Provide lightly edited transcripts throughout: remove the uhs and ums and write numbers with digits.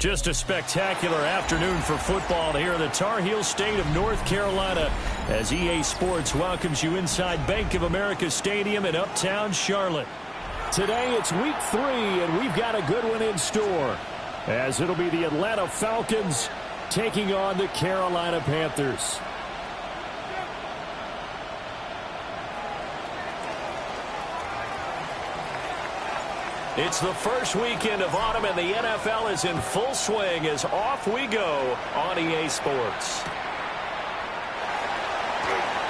Just a spectacular afternoon for football here in the Tar Heel state of North Carolina as EA Sports welcomes you inside Bank of America Stadium in uptown Charlotte. Today it's week 3, and we've got a good one in store as it'll be the Atlanta Falcons taking on the Carolina Panthers. It's the first weekend of autumn, and the NFL is in full swing as off we go on EA Sports.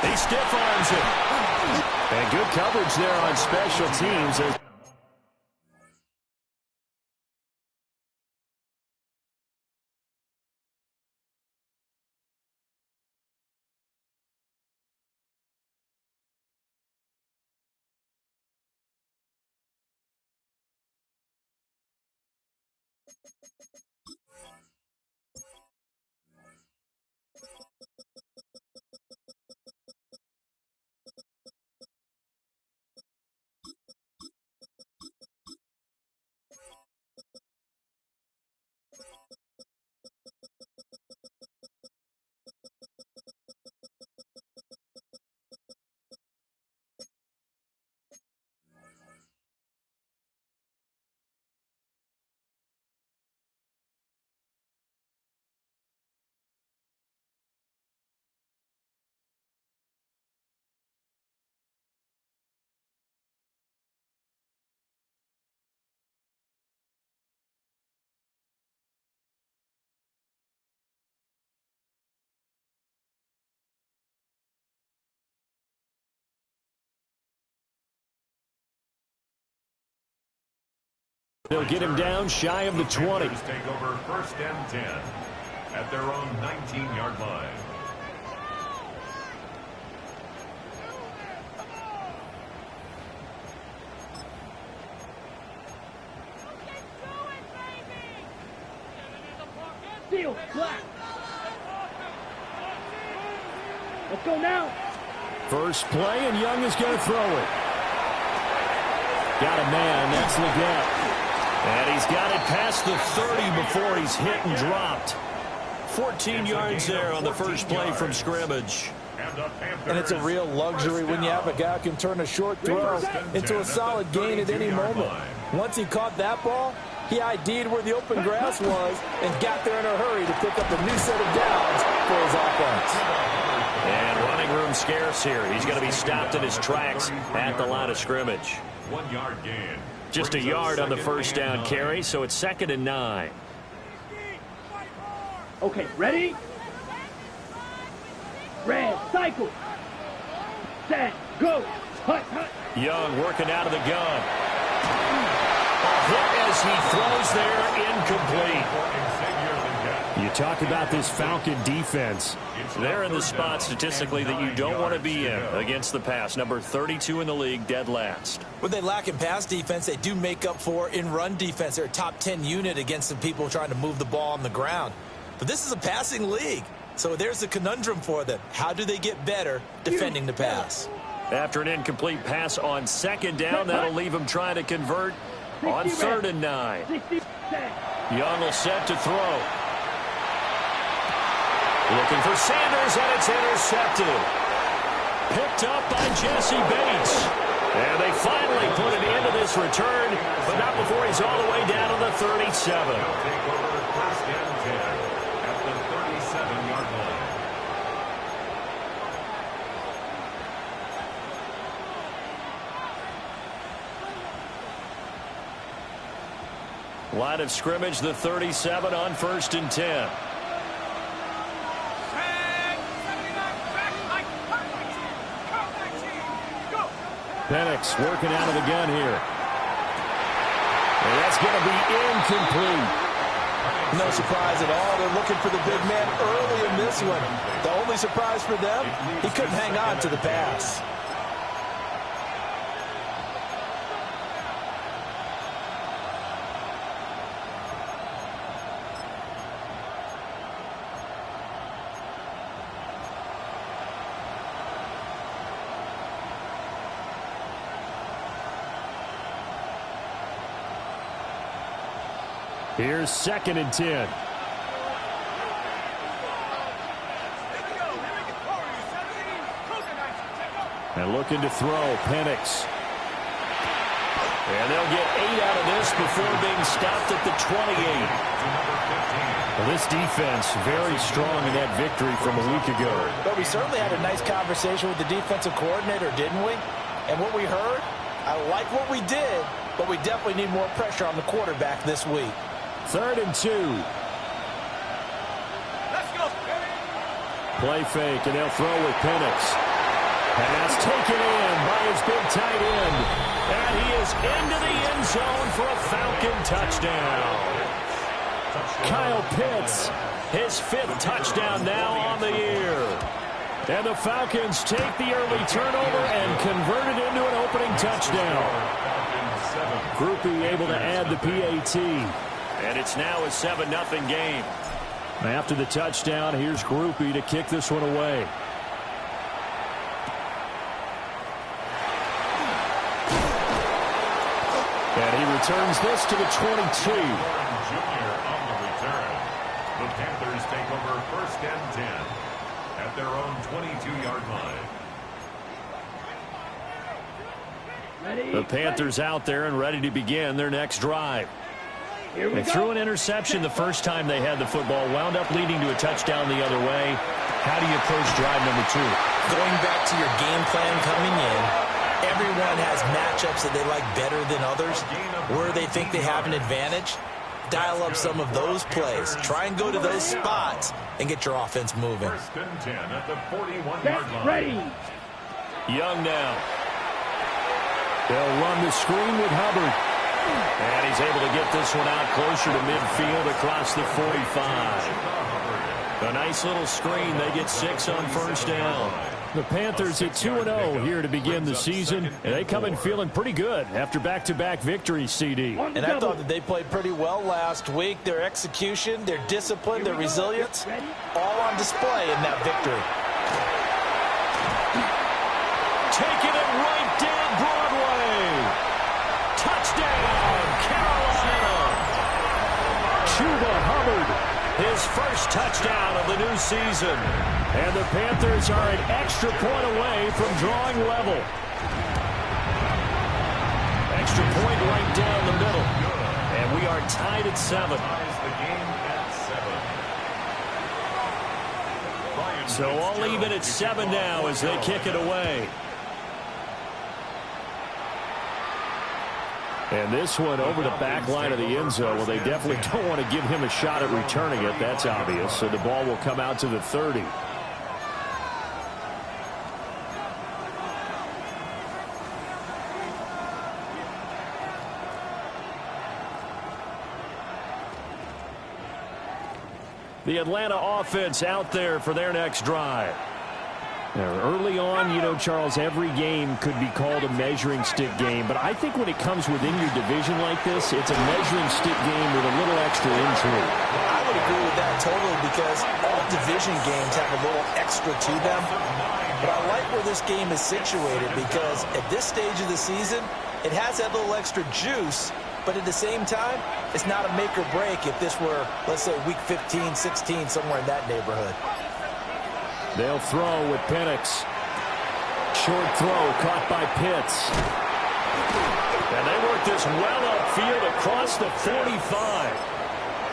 He stiff arms it. And good coverage there on special teams. They'll get him down shy of the 20. Take over 1st and 10 at their own 19-yard line. Steal, black. Let's go now. First play, and Young is going to throw it. Got a man. That's Leggett. And he's got it past the 30 before he's hit and dropped. 14 yards there on the first play from scrimmage. And it's a real luxury when you have a guy who can turn a short throw into a solid gain at any moment. Once he caught that ball, he ID'd where the open grass was and got there in a hurry to pick up a new set of downs for his offense. And running room scarce here. He's going to be stopped in his tracks at the line of scrimmage. 1 yard gain. Just a yard on the first down carry, so it's 2nd and 9. Okay, ready? Red, cycle. Set, go. Hut, hut. Young working out of the gun. A hit as he throws there, incomplete. You talk about this Falcon defense. They're in the spot statistically that you don't want to be in against the pass. Number 32 in the league, dead last. What they lack in pass defense, they do make up for in run defense. They're a top 10 unit against the people trying to move the ball on the ground. But this is a passing league, so there's the conundrum for them. How do they get better defending the pass? After an incomplete pass on 2nd down, that'll leave him trying to convert on 3rd and 9. Young will set to throw. Looking for Sanders, and it's intercepted. Picked up by Jesse Bates. And they finally put an end to this return, but not before he's all the way down to the 37. Take over 1st and 10 at the 37-yard line. Line of scrimmage, the 37 on 1st and 10. Penix working out of the gun here. And that's going to be incomplete. No surprise at all. They're looking for the big man early in this one. The only surprise for them, he couldn't hang on to the pass. Here's 2nd and 10. And looking to throw, Penix. And they'll get 8 out of this before being stopped at the 28. Well, this defense very strong in that victory from a week ago. But we certainly had a nice conversation with the defensive coordinator, didn't we? And what we heard, I like what we did, but we definitely need more pressure on the quarterback this week. 3rd and 2. Let's go. Play fake, and they'll throw with Penix. And that's taken in by his big tight end. And he is into the end zone for a Falcon touchdown. Kyle Pitts, his 5th touchdown now on the year. And the Falcons take the early turnover and convert it into an opening touchdown. Groupie able to add the PAT. And it's now a 7-0 game. After the touchdown, here's Groupie to kick this one away. And he returns this to the 22. Jr. on the return. The Panthers take over 1st and 10 at their own 22-yard line. The Panthers out there and ready to begin their next drive. They threw an interception the first time they had the football, wound up leading to a touchdown the other way. How do you approach drive number 2? Going back to your game plan coming in, everyone has matchups that they like better than others, where they think they have an advantage. Dial up some of those plays. Try and go to those spots and get your offense moving. 1st and 10 at the 41-yard line. Ready. Young now. They'll run the screen with Hubbard. And he's able to get this one out closer to midfield across the 45. A nice little screen. They get 6 on 1st down. The Panthers at 2-0 here to begin the season, and they come in feeling pretty good after back-to-back victories, CD. And I thought that they played pretty well last week. Their execution, their discipline, their resilience, all on display in that victory. Taking it right down Broadway. Touchdown, Carolina. Chuba Hubbard, his first touchdown of the new season. And the Panthers are an extra point away from drawing level. Extra point right down the middle. And we are tied at 7. So all even at 7 now as they kick it away. And this one over the back line of the end zone. Well, they definitely don't want to give him a shot at returning it. That's obvious. So the ball will come out to the 30. The Atlanta offense out there for their next drive. Now, early on, you know, Charles, every game could be called a measuring stick game. But I think when it comes within your division like this, it's a measuring stick game with a little extra intrigue. I would agree with that totally because all division games have a little extra to them. But I like where this game is situated because at this stage of the season, it has that little extra juice. But at the same time, it's not a make or break if this were, let's say, week 15, 16, somewhere in that neighborhood. They'll throw with Penix. Short throw caught by Pitts. And they work this well upfield across the 45.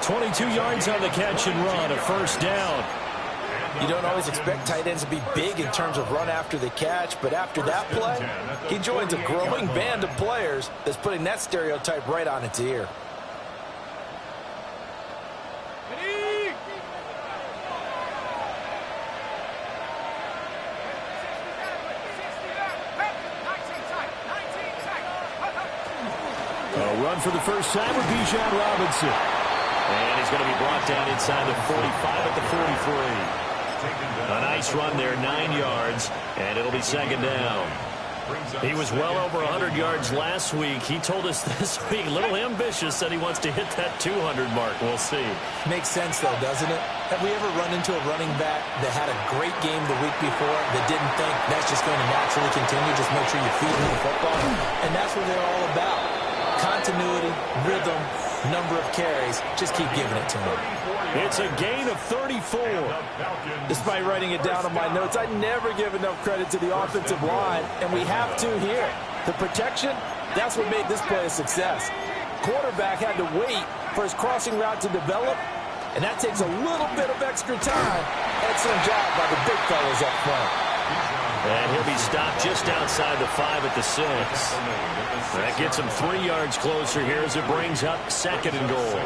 22 yards on the catch and run, a 1st down. You don't always expect tight ends to be big in terms of run after the catch, but after that play, he joins a growing band of players that's putting that stereotype right on its ear. A run for the first time with Bijan Robinson. And he's going to be brought down inside the 45 at the 43. A nice run there, 9 yards, and it'll be 2nd down. He was well over 100 yards last week. He told us this week, a little ambitious, said he wants to hit that 200 mark. We'll see. Makes sense, though, doesn't it? Have we ever run into a running back that had a great game the week before that didn't think that's just going to naturally continue, just make sure you feed him the football? And that's what they're all about. Continuity, rhythm, number of carries. Just keep giving it to him. It's a gain of 34. Despite writing it down on my notes, I never give enough credit to the offensive line, and we have to here. The protection, that's what made this play a success. Quarterback had to wait for his crossing route to develop, and that takes a little bit of extra time. Excellent job by the big fellas up front. And he'll be stopped just outside the 5 at the 6. That gets him 3 yards closer here as it brings up 2nd and goal.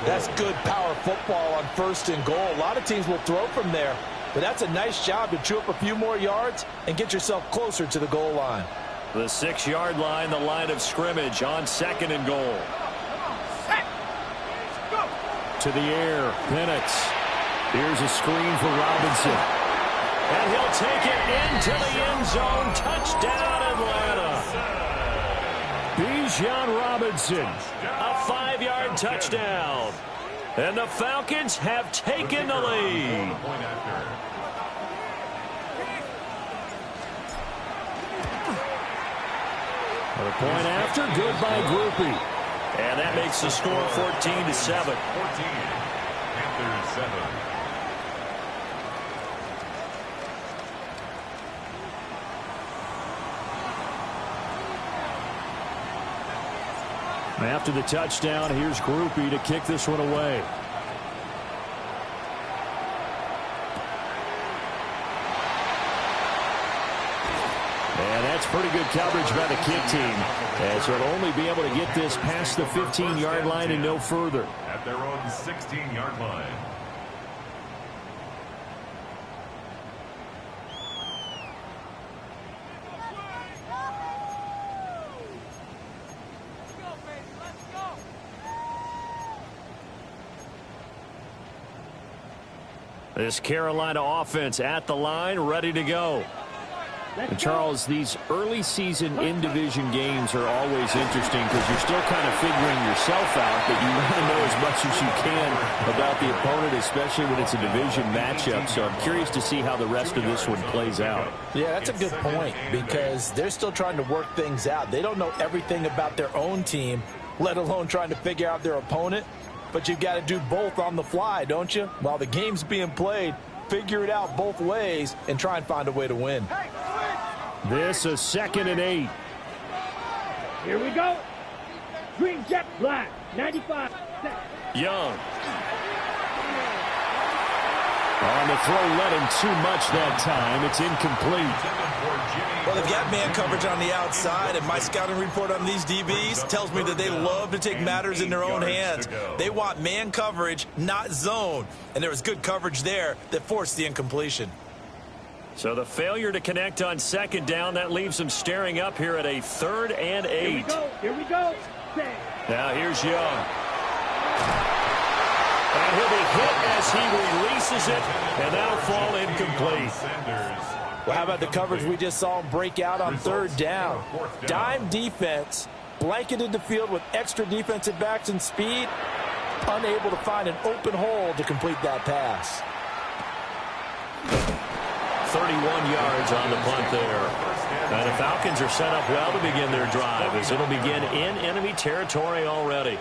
That's good power football on 1st and goal. A lot of teams will throw from there, but that's a nice job to chew up a few more yards and get yourself closer to the goal line. The 6-yard line, the line of scrimmage on 2nd and goal. To the air, Penix. Here's a screen for Robinson. And he'll take it into the end zone. Touchdown, Atlanta. Bijan Robinson, a 5-yard touchdown. And the Falcons have taken the lead. A point after, good by Groupie. And that makes the score 14-7. 14, Panthers 7. After the touchdown, here's Groupie to kick this one away. And that's pretty good coverage by the kick team, as they'll only be able to get this past the 15-yard line and no further. At their own 16-yard line. This Carolina offense at the line, ready to go. And Charles, these early season in-division games are always interesting because you're still kind of figuring yourself out, but you want to know as much as you can about the opponent, especially when it's a division matchup. So I'm curious to see how the rest of this one plays out. Yeah, that's a good point because they're still trying to work things out. They don't know everything about their own team, let alone trying to figure out their opponent. But you've got to do both on the fly, don't you? While the game's being played, figure it out both ways and try and find a way to win. This is 2nd and 8. Here we go. Green jet black. 95. Young. On the throw, let him too much that time. It's incomplete. Well, they've got man coverage on the outside, and my scouting report on these DBs tells me that they love to take matters in their own hands. They want man coverage, not zone. And there was good coverage there that forced the incompletion. So the failure to connect on 2nd down, that leaves them staring up here at a 3rd and 8. Here we go. Here we go. Now here's Young. And he'll be hit as he releases it, and that'll fall incomplete. Well, how about the coverage we just saw him break out on 3rd down? Dime defense, blanketed the field with extra defensive backs and speed, unable to find an open hole to complete that pass. 31 yards on the punt there. And the Falcons are set up well to begin their drive as it'll begin in enemy territory already.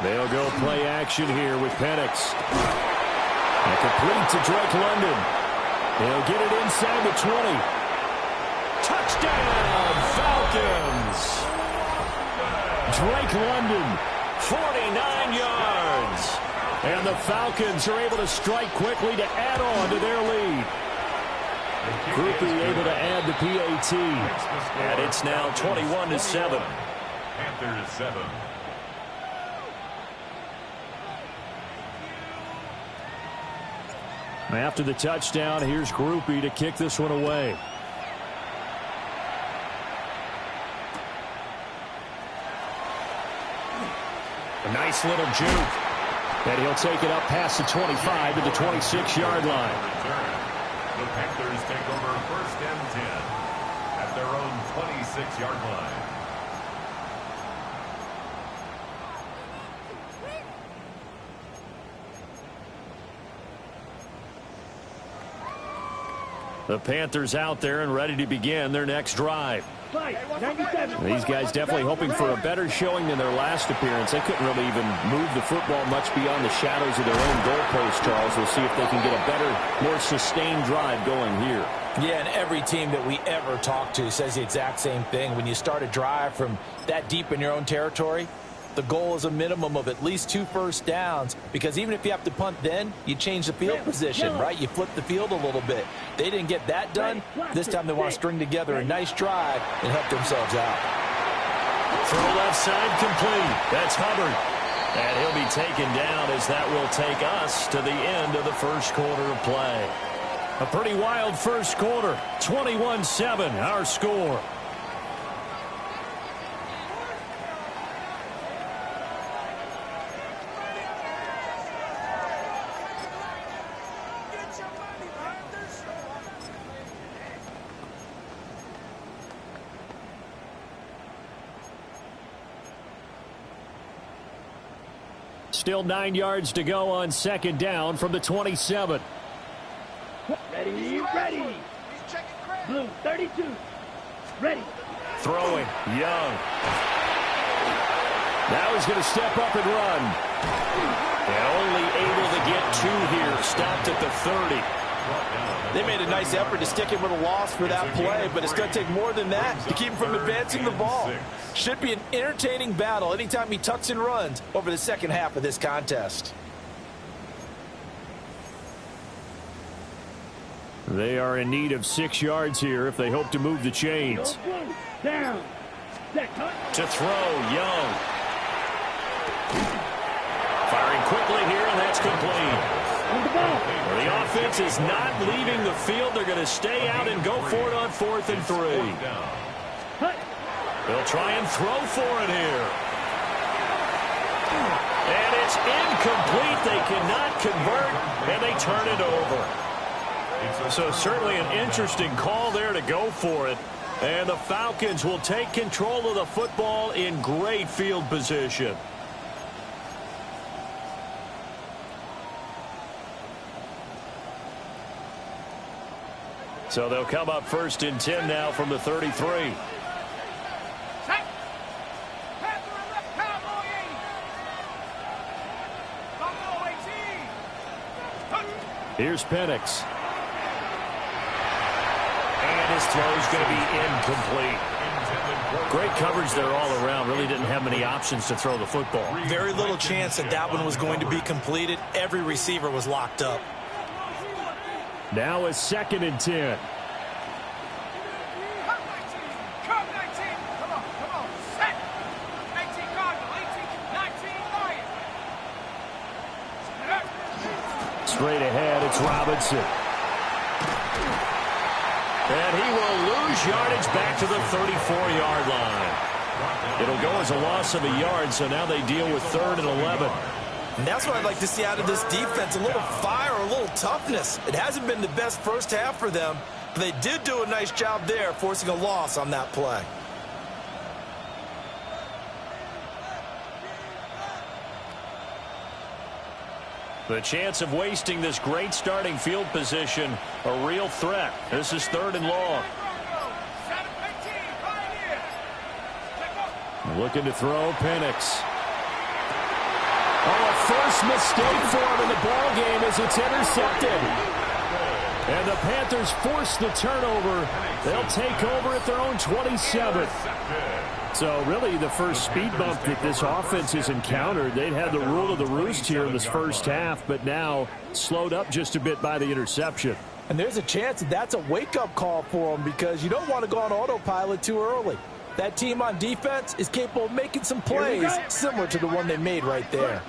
They'll go play action here with Penix. And complete to Drake London. He'll get it inside the 20. Touchdown, Falcons! Drake London, 49 yards. And the Falcons are able to strike quickly to add on to their lead. Groupie able to add the PAT. And it's now 21-7. Panthers 7. After the touchdown, here's Groupie to kick this one away. A nice little juke. And he'll take it up past the 25 to the 26-yard line. The Panthers take over 1st and 10 at their own 26-yard line. The Panthers out there and ready to begin their next drive. 97. These guys definitely hoping for a better showing than their last appearance. They couldn't really even move the football much beyond the shadows of their own goalpost, Charles. We'll see if they can get a better, more sustained drive going here. Yeah, and every team that we ever talk to says the exact same thing. When you start a drive from that deep in your own territory, the goal is a minimum of at least 2 first downs, because even if you have to punt then, you change the field position, right? You flip the field a little bit. They didn't get that done. This time they want to string together a nice drive and help themselves out. Throw left side complete. That's Hubbard. And he'll be taken down as that will take us to the end of the first quarter of play. A pretty wild first quarter. 21-7, our score. Still 9 yards to go on second down from the 27. Ready, ready. Blue, 32. Ready. Throwing, Young. Now he's going to step up and run. And only able to get 2 here. Stopped at the 30. They made a nice effort to stick him with a loss for that play, but it's going to take more than that to keep him from advancing the ball. Should be an entertaining battle anytime he tucks and runs over the second half of this contest. They are in need of 6 yards here if they hope to move the chains. Down. To throw, Young. Firing quickly here, and that's complete. The offense is not leaving the field. They're going to stay out and go for it on 4th and 3. They'll try and throw for it here. And it's incomplete. They cannot convert, and they turn it over. So certainly an interesting call there to go for it. And the Falcons will take control of the football in great field position. So they'll come up 1st and 10 now from the 33. Here's Penix. And his throw's going to be incomplete. Great coverage there all around. Really didn't have many options to throw the football. Very little chance that that one was going to be completed. Every receiver was locked up. Now it's 2nd and 10. Straight ahead, it's Robinson. And he will lose yardage back to the 34-yard line. It'll go as a loss of a yard, so now they deal with 3rd and 11. And that's what I'd like to see out of this defense, a little fire, a little toughness. It hasn't been the best first half for them, but they did do a nice job there, forcing a loss on that play. The chance of wasting this great starting field position, a real threat. This is 3rd and long. Looking to throw, Penix. Oh, a first mistake for him in the ball game as it's intercepted. And the Panthers force the turnover. They'll take over at their own 27. So really the first speed bump that this offense has encountered. They'd had the rule of the roost here in this first half, but now slowed up just a bit by the interception. And there's a chance that that's a wake-up call for them, because you don't want to go on autopilot too early. That team on defense is capable of making some plays similar to the one they made right there.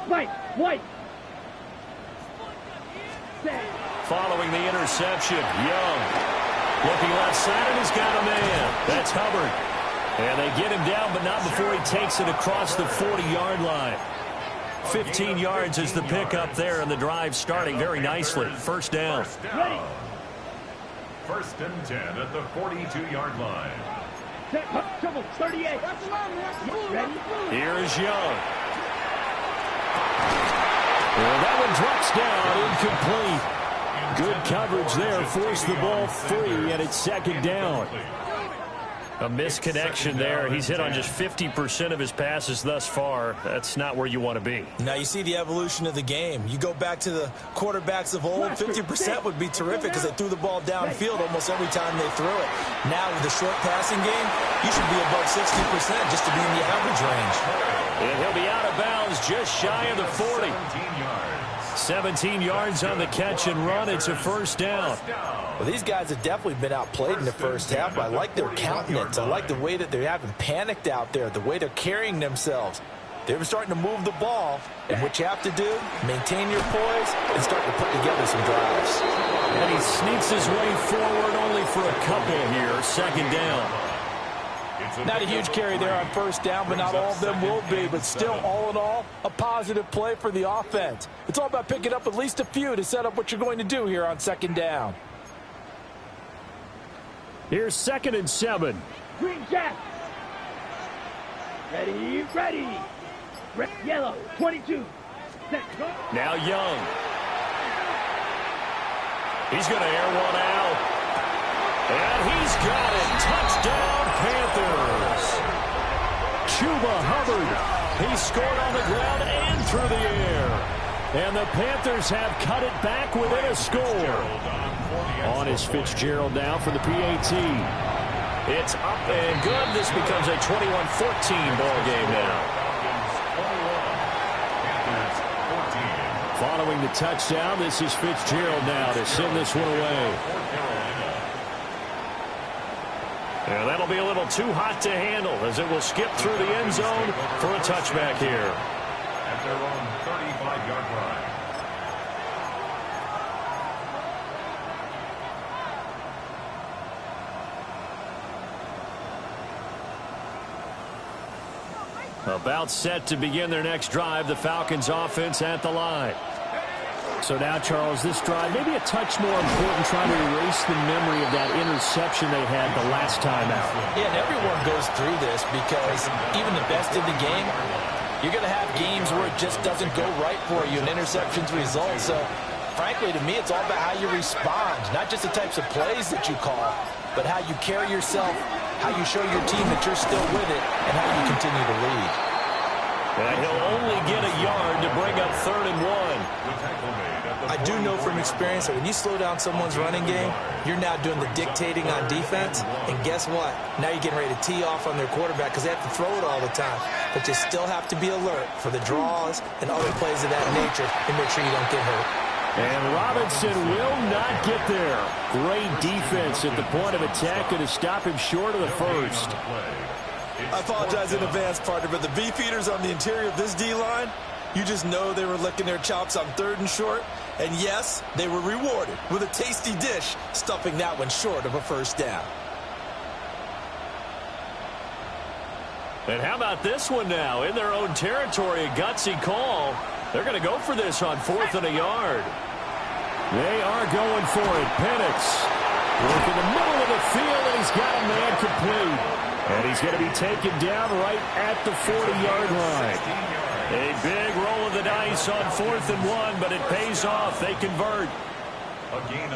White. Following the interception, Young. Looking left side, and he's got a man. That's Hubbard. And they get him down, but not before he takes it across the 40-yard line. 15 yards is the pickup there, and the drive starting very nicely. First down. 1st and 10 at the 42-yard line. 38. Ready? Here is Young. And that one drops down, incomplete. Good coverage there, forced the ball free, and it's second down. A misconnection there. He's hit on just 50% of his passes thus far. That's not where you want to be. Now you see the evolution of the game. You go back to the quarterbacks of old, 50% would be terrific because they threw the ball downfield almost every time they threw it. Now with the short passing game, you should be above 60% just to be in the average range. And he'll be out of bounds just shy of the 40. 17 yards on the catch and run. It's a first down. Well, these guys have definitely been outplayed in the first half. I like their countenance. I like the way that they haven't panicked out there, the way they're carrying themselves. They're starting to move the ball, and what you have to do, maintain your poise and start to put together some drives. And he sneaks his way forward only for a couple here. Second down. Not a huge carry there on first down, but not all of them will be. But still, all in all, a positive play for the offense. It's all about picking up at least a few to set up what you're going to do here on second down. Here's 2nd and 7. Green Jack. Ready, ready. Red, yellow, 22. Set, go. Now Young. He's going to air one out. And he's got it. Touchdown, Panthers. Chuba Hubbard. He scored on the ground and through the air. And the Panthers have cut it back within a score. On is Fitzgerald now for the PAT. It's up and good. This becomes a 21-14 ball game now. Following the touchdown, this is Fitzgerald now to send this one away. And that'll be a little too hot to handle as it will skip through the end zone for a touchback here. At their own 35-yard line. About set to begin their next drive, the Falcons offense at the line. So now, Charles, this drive maybe a touch more important, trying to erase the memory of that interception they had the last time out. Yeah, and everyone goes through this because even the best in the game, you're going to have games where it just doesn't go right for you, and interceptions result. So, frankly, to me, it's all about how you respond, not just the types of plays that you call, but how you carry yourself, how you show your team that you're still with it, and how you continue to lead. And he'll only get a yard to bring up 3rd and 1. I do know from experience that when you slow down someone's running game, you're now doing the dictating on defense. And guess what? Now you're getting ready to tee off on their quarterback because they have to throw it all the time. But you still have to be alert for the draws and other plays of that nature and make sure you don't get hurt. And Robinson will not get there. Great defense at the point of attack and to stop him short of the first. I apologize in advance, partner, but the beefeaters on the interior of this D-line, you just know they were licking their chops on 3rd and short. And yes, they were rewarded with a tasty dish, stuffing that one short of a first down. And how about this one now? In their own territory, a gutsy call. They're going to go for this on 4th and a yard. They are going for it. Penix work in the middle of the field, and he's got a man complete. And he's going to be taken down right at the 40-yard line. A big roll of the dice on 4th and 1, but it pays off. They convert.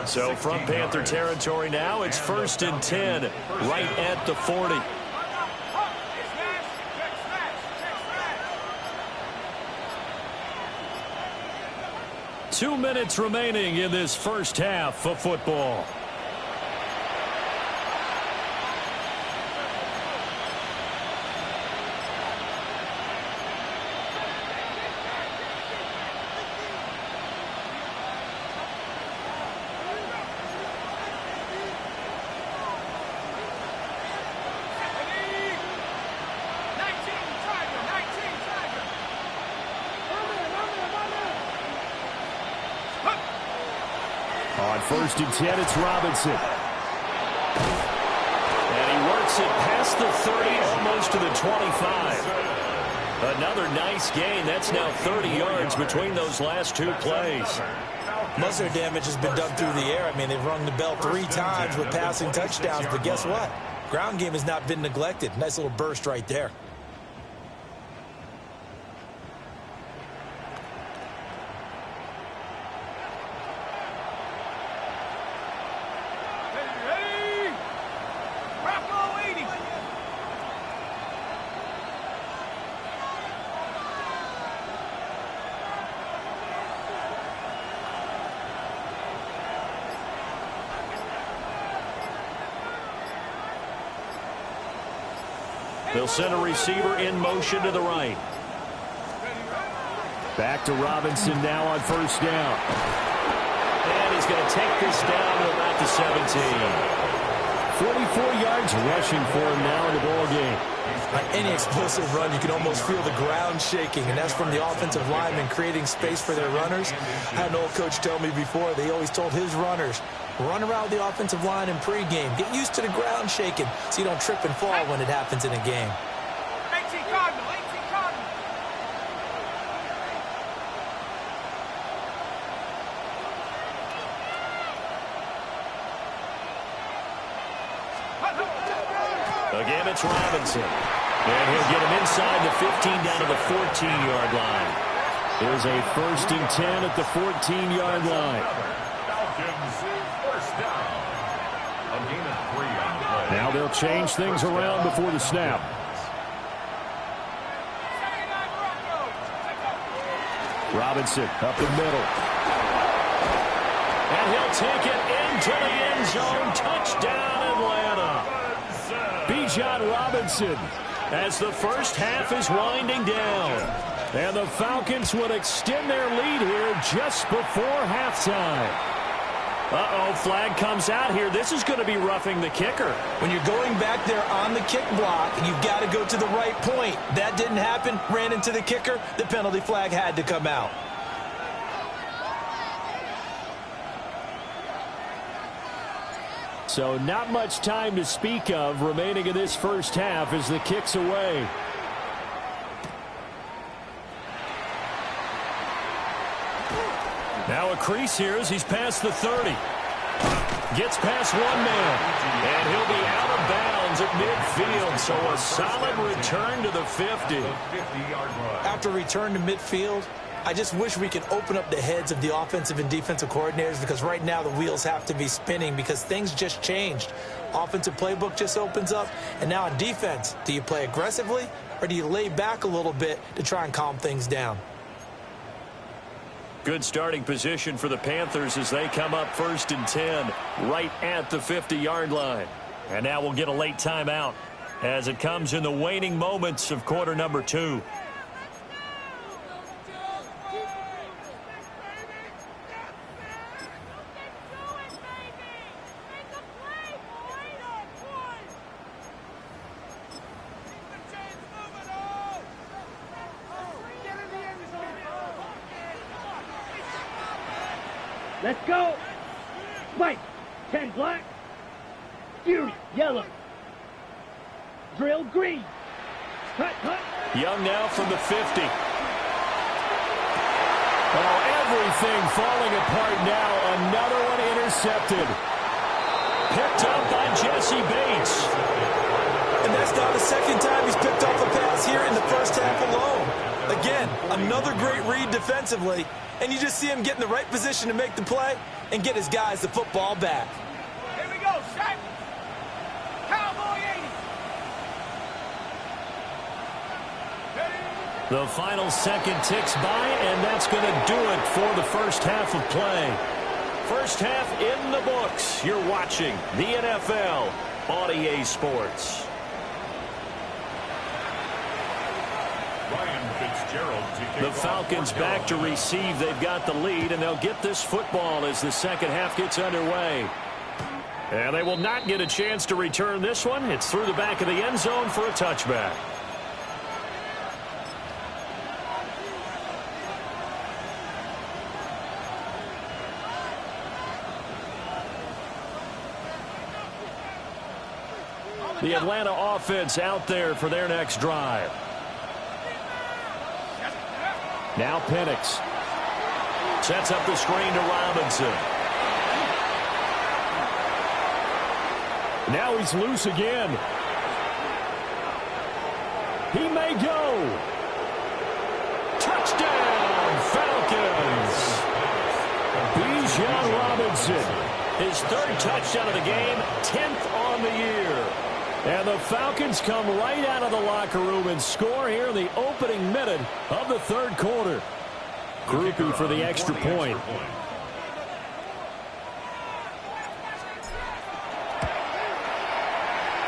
So from Panther territory now, it's 1st and 10, right at the 40. Two minutes remaining in this first half of football. On 1st and 10, it's Robinson. And he works it past the 30, almost to the 25. Another nice gain. That's now 30 yards between those last two plays. Most of their damage has been done through the air. I mean, they've rung the bell 3 times with passing touchdowns. But guess what? Ground game has not been neglected. Nice little burst right there. They'll send a receiver in motion to the right. Back to Robinson now on first down. And he's going to take this down to about the 17. 44 yards rushing for him now in the ball game. Any explosive run, you can almost feel the ground shaking, and that's from the offensive linemen creating space for their runners. I had an old coach tell me before, they always told his runners, run around the offensive line in pregame. Get used to the ground shaking so you don't trip and fall when it happens in a game. 18 Cardinal, 18 Cardinal. Again, it's Robinson. And he'll get him inside the 15 down to the 14-yard line. There's a 1st and 10 at the 14-yard line. Falcons first down. A gain of 3 on the play. Now they'll change things around before the snap. Robinson up the middle. And he'll take it into the end zone. Touchdown, Atlanta. Bijan Robinson as the first half is winding down. And the Falcons would extend their lead here just before halftime. Uh-oh, flag comes out here. This is going to be roughing the kicker. When you're going back there on the kick block, you've got to go to the right point. That didn't happen, ran into the kicker. The penalty flag had to come out. So not much time to speak of remaining in this first half as the kick's away. Now a crease here as he's past the 30. Gets past one man. And he'll be out of bounds at midfield. So a solid return to the 50. After return to midfield, I just wish we could open up the heads of the offensive and defensive coordinators, because right now the wheels have to be spinning because things just changed. Offensive playbook just opens up, and now on defense, do you play aggressively or do you lay back a little bit to try and calm things down? Good starting position for the Panthers as they come up 1st and 10 right at the 50-yard line. And now we'll get a late timeout as it comes in the waning moments of quarter number 2. Let's go. Spike. 10 black. Fury. Yellow. Drill green. Cut, cut. Young now from the 50. Oh, everything falling apart now. Another one intercepted. Picked up by Jesse Bates. And that's now the second time he's picked off a pass here in the first half alone. Again, another great read defensively. And you just see him get in the right position to make the play and get his guys the football back. Here we go, Shaq. Cowboy 80. The final second ticks by, and that's going to do it for the first half of play. First half in the books. You're watching the NFL on EA Sports. The Falcons back to receive. They've got the lead, and they'll get this football as the second half gets underway. And they will not get a chance to return this one. It's through the back of the end zone for a touchback. The Atlanta offense out there for their next drive. Now Penix sets up the screen to Robinson. Now he's loose again. He may go. Touchdown, Falcons. Bijan Robinson, his 3rd touchdown of the game, 10th on the year. And the Falcons come right out of the locker room and score here in the opening minute of the 3rd quarter. Groupie for the extra point.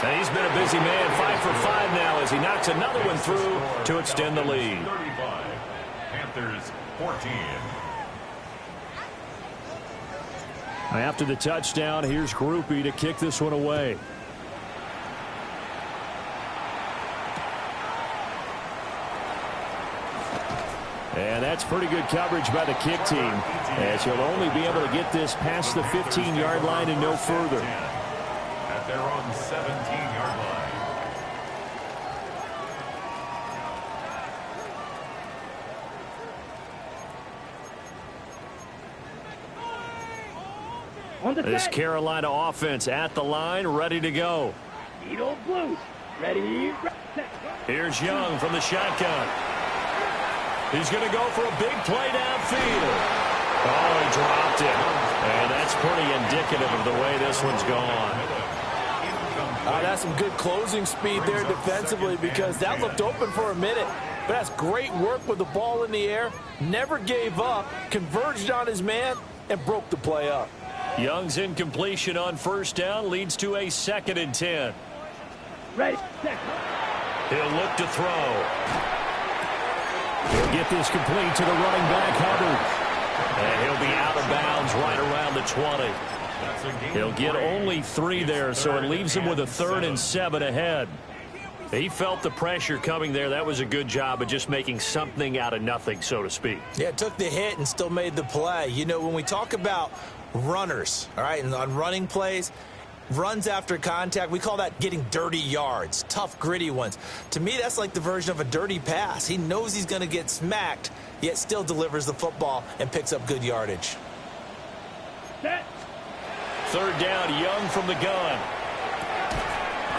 And he's been a busy man, 5 for 5 now as he knocks another one through to extend the lead. 35. Panthers 14. After the touchdown, here's Groupie to kick this one away. And that's pretty good coverage by the kick team, as he'll only be able to get this past the 15-yard line and no further. At their own 17-yard line. This Carolina offense at the line, ready to go. Needle Blues, ready, set. Here's Young from the shotgun. He's going to go for a big play downfield. Oh, he dropped it. And that's pretty indicative of the way this one's gone. That's some good closing speed there defensively, because that looked open for a minute. But that's great work with the ball in the air. Never gave up, converged on his man, and broke the play up. Young's incompletion on first down leads to a 2nd and 10. Ready, set. He'll look to throw. He'll get this complete to the running back, Hubbard. And he'll be out of bounds right around the 20. He'll get only 3 there, so it leaves him with a 3rd and 7 ahead. He felt the pressure coming there. That was a good job of just making something out of nothing, so to speak. Yeah, took the hit and still made the play. You know, when we talk about runners, all right, and on running plays, runs after contact, we call that getting dirty yards, tough, gritty ones. To me, that's like the version of a dirty pass. He knows he's going to get smacked, yet still delivers the football and picks up good yardage. Set. 3rd down, Young from the gun.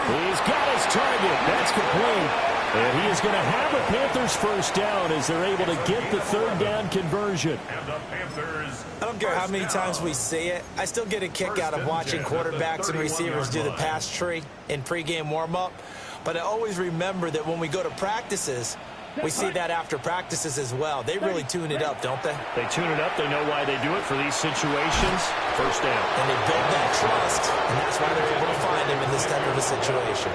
He's got his target. That's complete. And he is going to have a Panthers first down as they're able to get the 3rd down conversion. And the Panthers. I don't care how many times we see it. I still get a kick out of watching quarterbacks and receivers do the pass tree in pregame warm-up. But I always remember that when we go to practices, we see that after practices as well. They really tune it up, don't they? They tune it up. They know why they do it for these situations. First down. And they build that trust, and that's why they're able to find him in this type of a situation.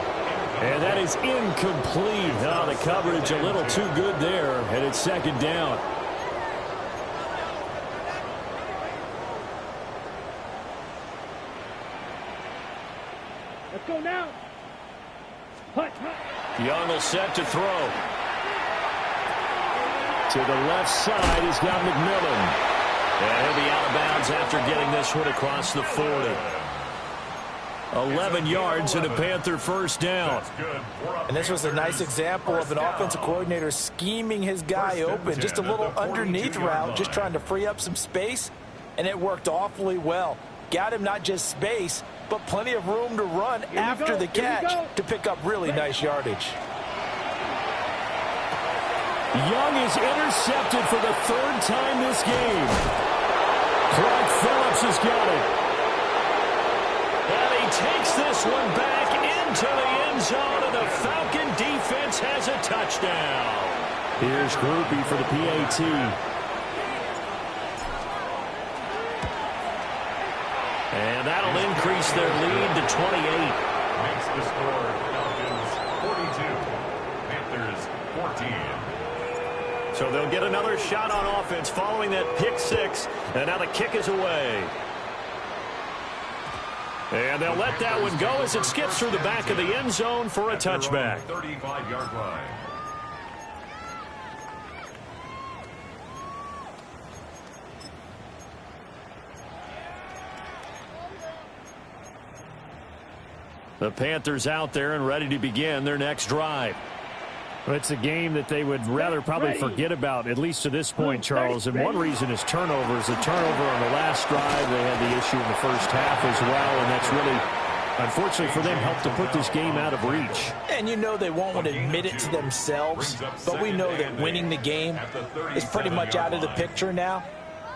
And that is incomplete. Oh, the coverage a little too good there, and it's 2nd down. Let's go now. Hut, hut. Young will set to throw. To the left side, he's got McMillan. And he'll be out of bounds after getting this one across the 40. 11 yards and a Panther first down. And this was a nice example of an offensive coordinator scheming his guy open. Just a little underneath route, just trying to free up some space, and it worked awfully well. Got him not just space, but plenty of room to run after the catch to pick up really nice yardage. Young is intercepted for the 3rd time this game. Clark Phillips has got it. And he takes this one back into the end zone, and the Falcon defense has a touchdown. Here's Groupie for the PAT. And that'll increase their lead to 28. Makes the score Falcons 42, Panthers 14. So they'll get another shot on offense following that pick 6. And now the kick is away. And they'll let that one go as it skips through the back of the end zone for a touchback. 35-yard line. The Panthers out there and ready to begin their next drive. Well, it's a game that they would rather probably forget about, at least to this point, Charles. And one reason is turnovers. The turnover on the last drive, they had the issue in the first half as well. And that's really, unfortunately for them, helped to put this game out of reach. And you know they won't admit it to themselves, but we know that winning the game is pretty much out of the picture now.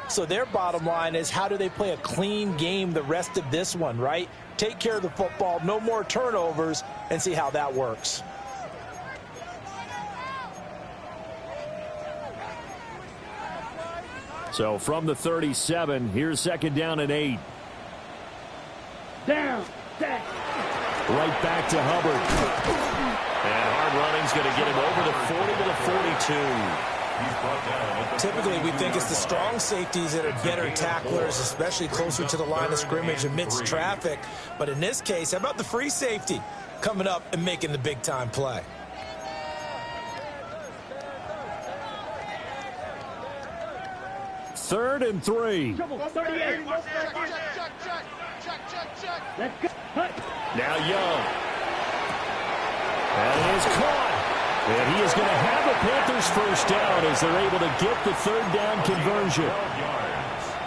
So their bottom line is, how do they play a clean game the rest of this one, right? Take care of the football, no more turnovers, and see how that works. So from the 37, here's 2nd down and 8. Down, set. Right back to Hubbard. And hard running's going to get him over the 40 to the 42. Typically, we think it's the strong safeties that are better tacklers, especially closer to the line of scrimmage amidst traffic. But in this case, how about the free safety coming up and making the big-time play? Third and 3. Let's go. Now Young. And it is caught. And he is going to have a Panthers first down as they're able to get the third down conversion.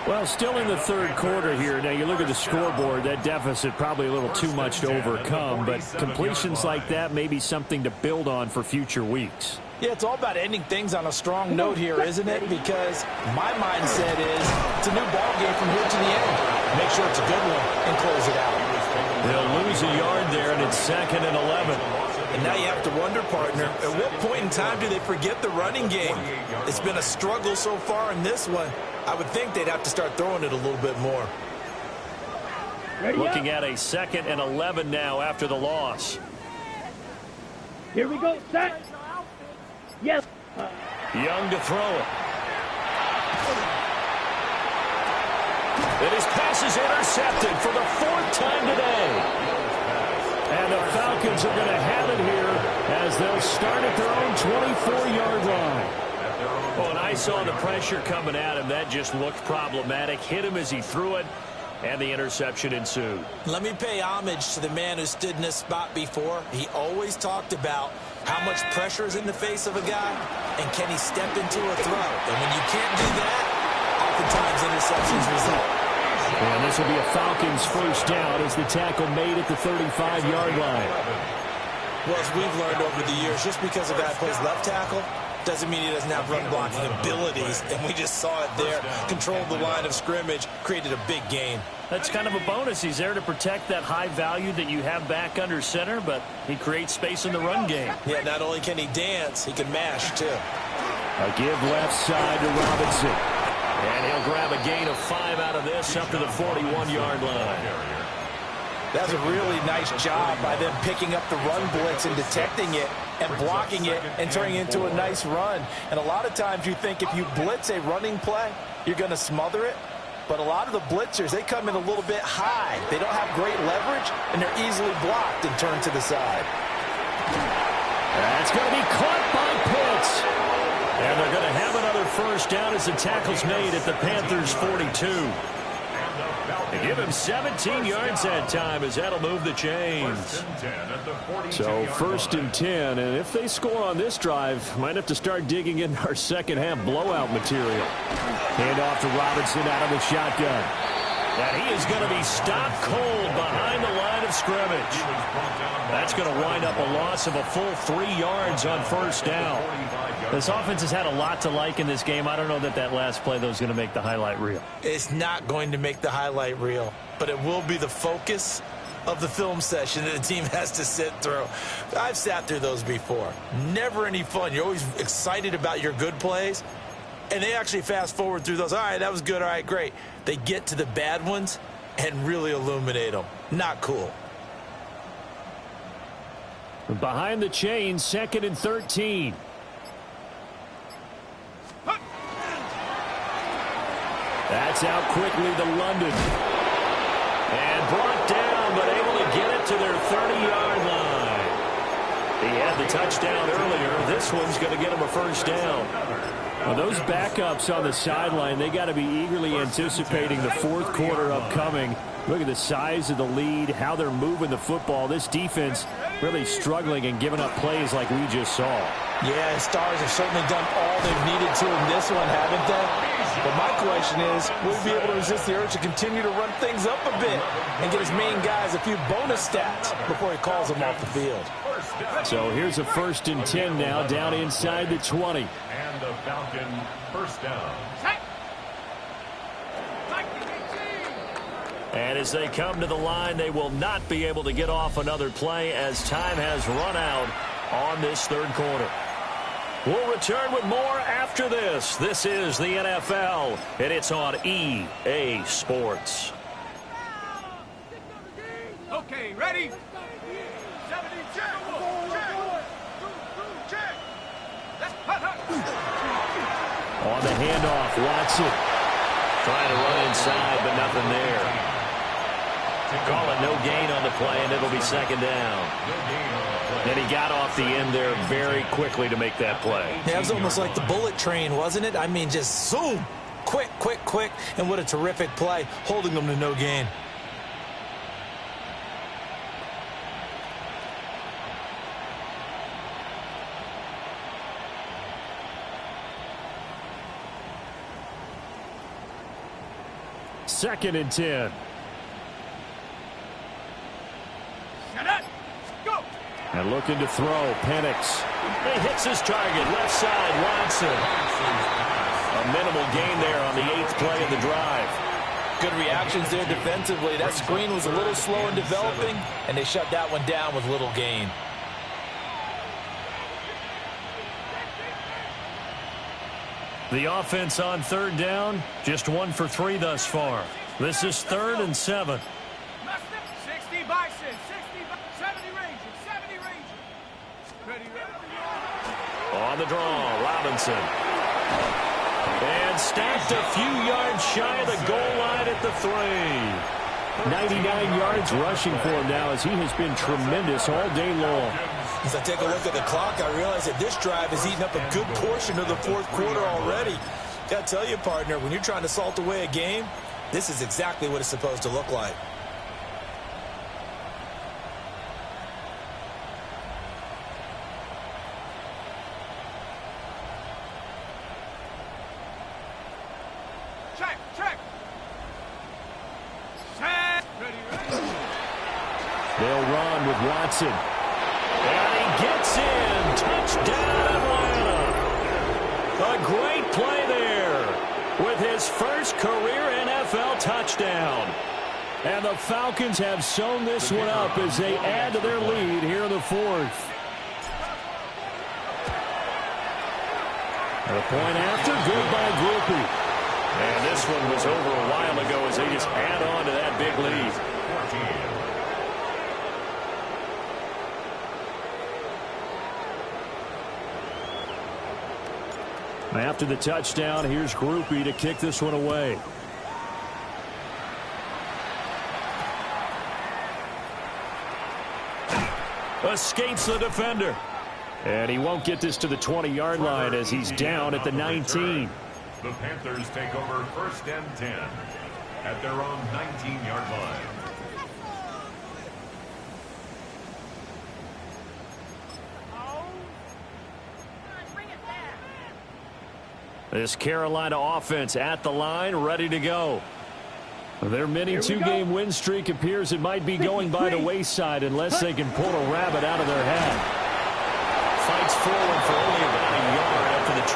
Well, still in the third quarter here. Now, you look at the scoreboard, that deficit probably a little too much to overcome, but completions like that may be something to build on for future weeks. Yeah, it's all about ending things on a strong note here, isn't it? Because my mindset is it's a new ball game from here to the end. Make sure it's a good one and close it out. They'll lose a yard there, and it's 2nd and 11. And now you have to wonder, partner, at what point in time do they forget the running game? It's been a struggle so far in this one. I would think they'd have to start throwing it a little bit more. Looking at a 2nd and 11 now after the loss. Here we go, set. Yes. Young to throw it. And his pass is intercepted for the 4th time today. And the Falcons are going to have it here as they'll start at their own 24-yard line. Oh, and I saw the pressure coming at him. That just looked problematic. Hit him as he threw it, and the interception ensued. Let me pay homage to the man who stood in this spot before. He always talked about how much pressure is in the face of a guy, and can he step into a throw. And when you can't do that, oftentimes interceptions result. And this will be a Falcons first down as the tackle made at the 35-yard line. Well, as we've learned over the years, just because a guy plays left tackle doesn't mean he doesn't have run-blocking abilities, and we just saw it there. Controlled the line of scrimmage, created a big gain. That's kind of a bonus. He's there to protect that high value that you have back under center, but he creates space in the run game. Yeah, not only can he dance, he can mash, too. A give left side to Robinson. And he'll grab a gain of 5 out of this up to the 41-yard line. That's a really nice job by them picking up the run blitz and detecting it and blocking it and turning it into a nice run. And a lot of times you think if you blitz a running play, you're going to smother it. But a lot of the blitzers, they come in a little bit high. They don't have great leverage, and they're easily blocked and turned to the side. That's going to be caught by Pitts. And they're going to have another first down as the tackle's made at the Panthers' 42. They give him 17 yards that time as that'll move the chains. So 1st and 10, and if they score on this drive, might have to start digging in our second-half blowout material. Hand off to Robinson out of the shotgun. And he is going to be stopped cold behind the line of scrimmage. That's going to wind up a loss of a full 3 yards on first down. This offense has had a lot to like in this game. I don't know that that last play, though, is going to make the highlight reel. It's not going to make the highlight reel, but it will be the focus of the film session that the team has to sit through. I've sat through those before. Never any fun. You're always excited about your good plays, and they actually fast forward through those. All right, that was good. All right, great. They get to the bad ones and really illuminate them. Not cool. Behind the chains, 2nd and 13. That's out quickly to London. And brought down, but able to get it to their 30-yard line. He had the touchdown earlier. This one's going to get him a first down. Well, those backups on the sideline, they got to be eagerly anticipating the 4th quarter upcoming. Look at the size of the lead, how they're moving the football. This defense really struggling and giving up plays like we just saw. Yeah, Stars have certainly done all they've needed to in this one, haven't they? But my question is, will he be able to resist the urge to continue to run things up a bit and get his main guys a few bonus stats before he calls them off the field? So here's a 1st and 10 now, down inside the 20. And the Falcon first down. And as they come to the line, they will not be able to get off another play as time has run out on this 3rd quarter. We'll return with more after this. This is the NFL, and it's on EA Sports. Okay, ready? on the handoff. Watson trying to run inside, but nothing there. Call it no gain on the play, and it'll be second down. And he got off the end there very quickly to make that play. Yeah, it was almost like the bullet train, wasn't it? I mean, just zoom. Quick, quick, quick. And what a terrific play, holding them to no gain. Second and 10. And looking to throw, Penix. He hits his target, left side, Watson. A minimal gain there on the 8th play of the drive. Good reactions there defensively. That screen was a little slow in developing, and they shut that one down with little gain. The offense on third down, just 1 for 3 thus far. This is 3rd and 7. 60 Bison, 70 Rangers, 70 Rangers. Ready. On the draw, Robinson. And stacked a few yards shy of the goal line at the 3. 99 yards rushing for him now as he has been tremendous all day long. As I take a look at the clock, I realize that this drive has eaten up a good portion of the 4th quarter already. Got to tell you, partner, when you're trying to salt away a game, this is exactly what it's supposed to look like. Check. Ready. They'll run with Watson. And he gets in. Touchdown, Atlanta. A great play there with his first career NFL touchdown. And the Falcons have sewn this one up as they add to their lead here in the 4th. And a point after, good by Groupie. And this one was over a while ago as they just add on to that big lead. After the touchdown, here's Groupie to kick this one away. Escapes the defender. And he won't get this to the 20-yard line as he's down at the 19. The Panthers take over 1st and 10 at their own 19-yard line. This Carolina offense at the line, ready to go. Their mini 2-game win streak appears it might be going by the wayside unless they can pull a rabbit out of their hat. Fights forward for only about a yard after the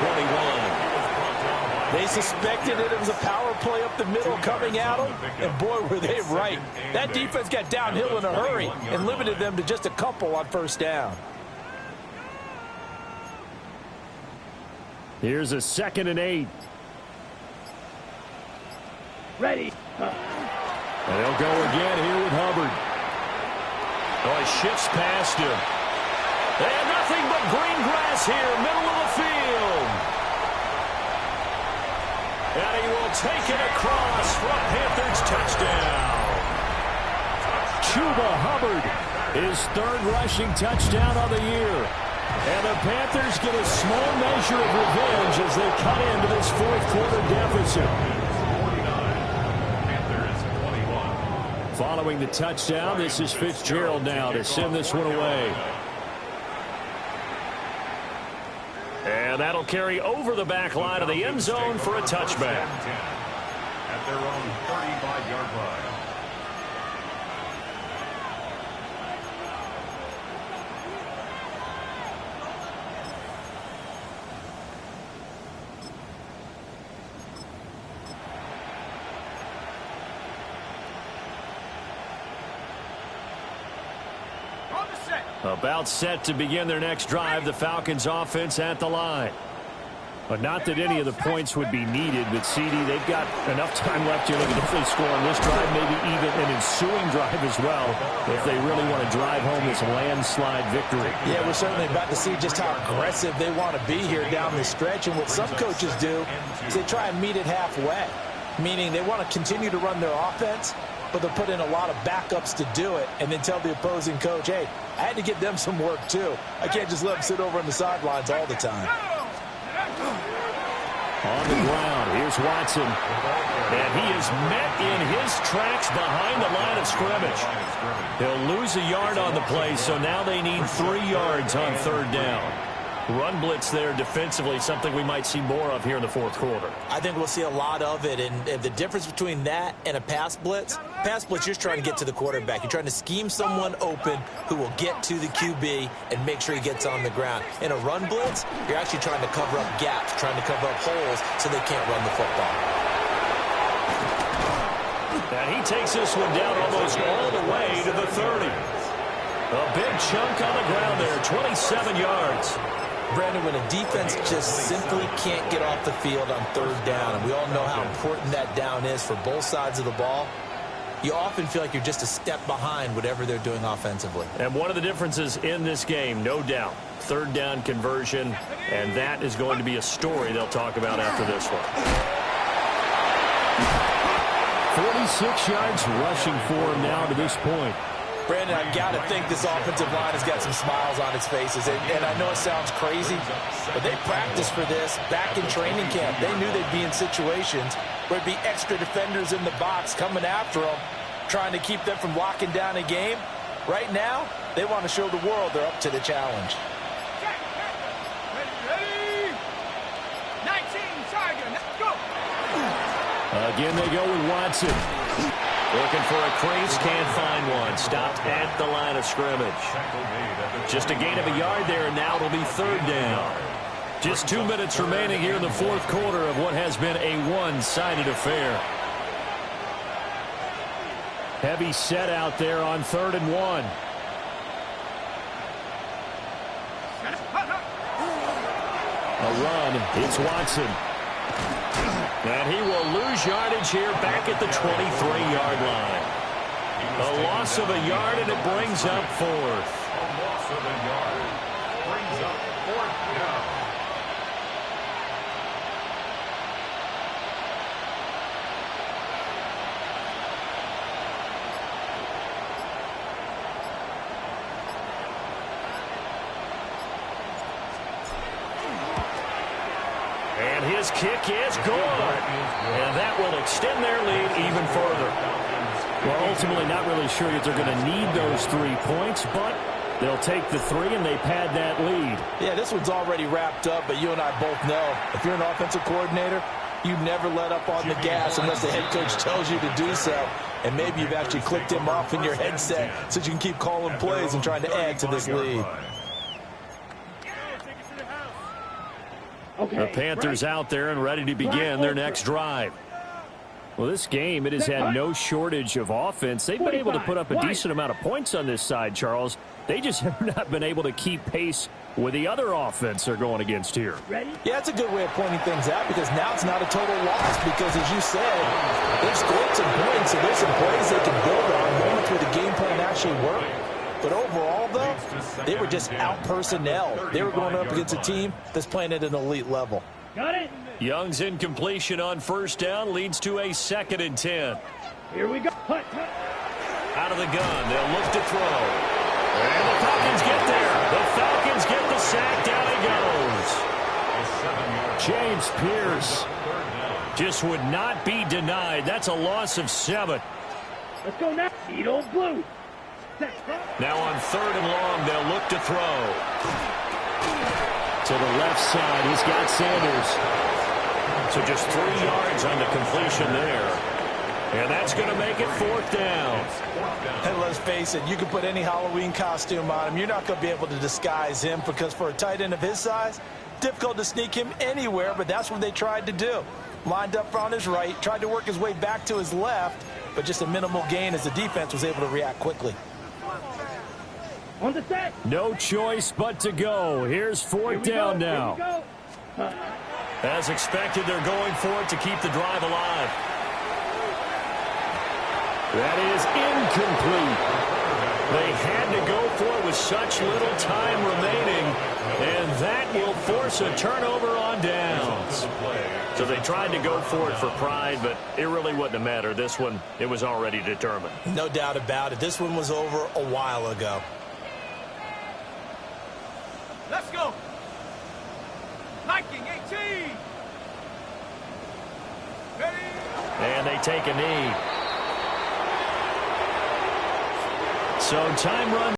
21. They suspected it was a power play up the middle coming at them, and boy, were they right. That defense got downhill in a hurry and limited them to just a couple on 1st down. Here's a 2nd and 8. Ready. And they'll go again here with Hubbard. Oh, he shifts past him. And nothing but green grass here, middle of the field. And he will take it across for a Panthers touchdown. Chuba Hubbard, his 3rd rushing touchdown of the year. And the Panthers get a small measure of revenge as they cut into this 4th quarter deficit. Following the touchdown, this is Fitzgerald now to send this one away. And that'll carry over the back line of the end zone for a touchback. At their own 35-yard line. About set to begin their next drive, the Falcons offense at the line. But not that any of the points would be needed, but CD, they've got enough time left here. They can definitely score on this drive, maybe even an ensuing drive as well, if they really want to drive home this landslide victory. Yeah, we're certainly about to see just how aggressive they want to be here down the stretch. And what some coaches do is they try and meet it halfway, meaning they want to continue to run their offense, but they'll put in a lot of backups to do it and then tell the opposing coach, hey, I had to give them some work too. I can't just let them sit over on the sidelines all the time. On the ground, here's Watson. And he is met in his tracks behind the line of scrimmage. He'll lose a yard on the play, so now they need 3 yards on 3rd down. Run blitz there defensively, something we might see more of here in the 4th quarter. I think we'll see a lot of it, and the difference between that and a pass blitz, you're just trying to get to the quarterback. You're trying to scheme someone open who will get to the QB and make sure he gets on the ground. In a run blitz, you're actually trying to cover up gaps, trying to cover up holes so they can't run the football. And he takes this one down almost all the way to the 30. A big chunk on the ground there, 27 yards. Brandon, when a defense just simply can't get off the field on 3rd down, and we all know how important that down is for both sides of the ball, you often feel like you're just a step behind whatever they're doing offensively. And one of the differences in this game, no doubt, 3rd down conversion, and that is going to be a story they'll talk about after this one. 46 yards rushing for him now to this point. Brandon, I've got to think this offensive line has got some smiles on its faces. And I know it sounds crazy, but they practiced for this back in training camp. They knew they'd be in situations where it'd be extra defenders in the box coming after them, trying to keep them from locking down a game. Right now, they want to show the world they're up to the challenge. Ready? 19, Tiger, let's go. Again, they go with Watson. Looking for a crease, can't find one. Stopped at the line of scrimmage. Just a gain of a yard there, and now it'll be 3rd down. Just 2 minutes remaining here in the 4th quarter of what has been a one-sided affair. Heavy set out there on 3rd and 1. A run, it's Watson. And he will lose yardage here back at the 23-yard line. A loss of a yard, and it brings up 4th. A loss of a yard brings up 4th down. And his kick is good. And that will extend their lead even further. Well, ultimately not really sure that they're going to need those 3 points, but they'll take the 3 and they pad that lead. Yeah, this one's already wrapped up, but you and I both know if you're an offensive coordinator, you never let up on the gas unless the head coach tells you to do so. And maybe you've actually clicked him off in your headset so you can keep calling plays and trying to add to this lead. The Panthers out there and ready to begin their next drive. Well, this game, it has had no shortage of offense. They've been able to put up a decent amount of points on this side, Charles. They just have not been able to keep pace with the other offense they're going against here. Yeah, it's a good way of pointing things out because now it's not a total loss because, as you said, they've scored some points, so there's some plays they can build on, moments where the game plan actually worked. But overall, though, they were just out-personnel. They were going up against a team that's playing at an elite level. Got it. Young's incompletion on 1st down leads to a 2nd and 10. Here we go. Out of the gun, they'll look to throw. And the Falcons get there. The Falcons get the sack. Down he goes. James Pierce just would not be denied. That's a loss of 7. Let's go now. Eat old blue. Now on 3rd and long, they'll look to throw. To the left side, he's got Sanders. So just 3 yards on the completion there. And that's going to make it 4th down. And let's face it, you can put any Halloween costume on him. You're not going to be able to disguise him because for a tight end of his size, difficult to sneak him anywhere, but that's what they tried to do. Lined up on his right, tried to work his way back to his left, but just a minimal gain as the defense was able to react quickly. On the set. No choice but to go. Here's 4th down now. As expected, they're going for it to keep the drive alive. That is incomplete. They had to go for it with such little time remaining, and that will force a turnover on downs. So they tried to go for it for pride, but it really wouldn't have mattered. This one, it was already determined. No doubt about it. This one was over a while ago. Let's go. Liking 18. Ready. And they take a knee. So time run.